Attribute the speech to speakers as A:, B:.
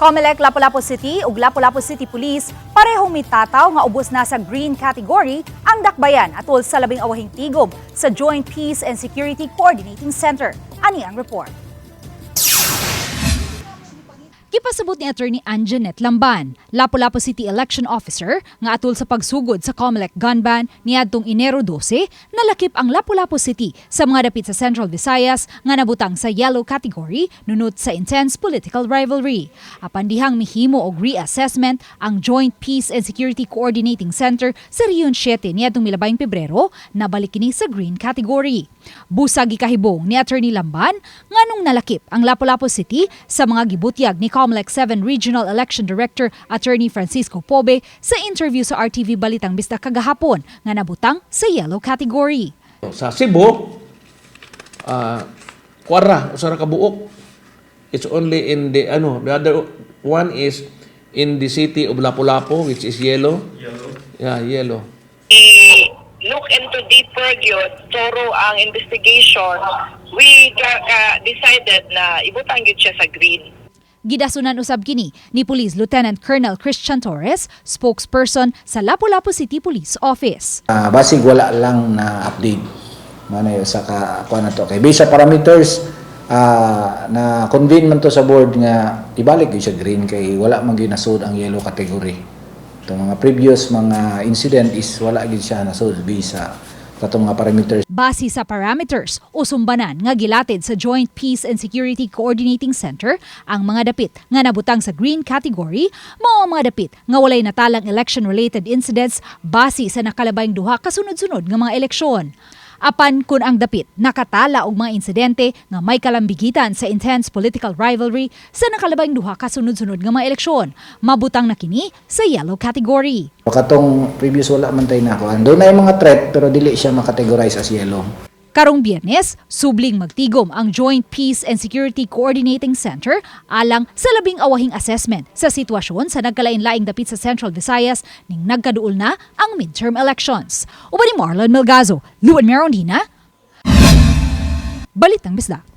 A: Comelec Lapu-Lapu City ug Lapu-Lapu City Police parehong mitataw nga ubos na sa green category ang dakbayan atol sa labing awahing tigum sa Joint Peace and Security Coordinating Center. Ani ang report. Gipasabot ni Attorney Anjanet Lamban, Lapu-Lapu City Election Officer, nga atol sa pagsugod sa Comelec gun ban niadtong Enero 12, nalakip ang Lapu-Lapu City sa mga dapit sa Central Visayas nga nabutang sa yellow category nunot sa intense political rivalry. Apan dihang mihimo og reassessment ang Joint Peace and Security Coordinating Center sa Region 7 niadtong milabayng Pebrero, nabalik kini sa green category. Busag gikahibong ni Attorney Lamban nganong nalakip ang Lapu-Lapu City sa mga gibutyag ni Comelec 7 Regional Election Director Attorney Francisco Pobe sa interview sa RTV Balitang Bisdak kagahapon nga nabutang sa yellow category.
B: Sa Cebu, kwara usara ka buok. It's only in the the other one is in the city of Lapu-Lapu, which is yellow. Yeah, yellow.
C: Look into deeper yun, thorough ang investigation, we decided na ibutang yun siya sa green.
A: Gidasunan usab kini ni Police Lieutenant Colonel Christian Torres, spokesperson sa Lapu-Lapu City Police Office.
D: Basig wala lang na update. Manay sa kuan na to kay based sa parameters na convene man to sa board nga ibalik gyud siya green kay wala man gyud nasud ang yellow category. Itong mga previous mga incident is wala gyud siya nasud based sa katong mga parameters.
A: Base sa parameters, usumbanan nga gilatid sa Joint Peace and Security Coordinating Center ang mga dapit nga nabutang sa green category, mao ang mga dapit nga walay natalang election-related incidents base sa nakalabayng duha kasunod-sunod nga mga eleksyon. Apan kun ang dapit nakatala og mga insidente nga may kalambigitan sa intense political rivalry sa nakalabayng duha kasunod-sunod nga mga eleksyon, mabutang na kini sa yellow category.
D: Katong previous wala man tay na kuan. Doon na yung mga threat pero dili siya makategorize as yellow.
A: Karong Biyernes, subling magtigom ang Joint Peace and Security Coordinating Center alang sa labing awahing assessment sa sitwasyon sa nagkalain-laing dapit sa Central Visayas ning nagkaduol na ang midterm elections. Uban ni Marlon Melgazo, Luan Merondina, Balitang Bisdak.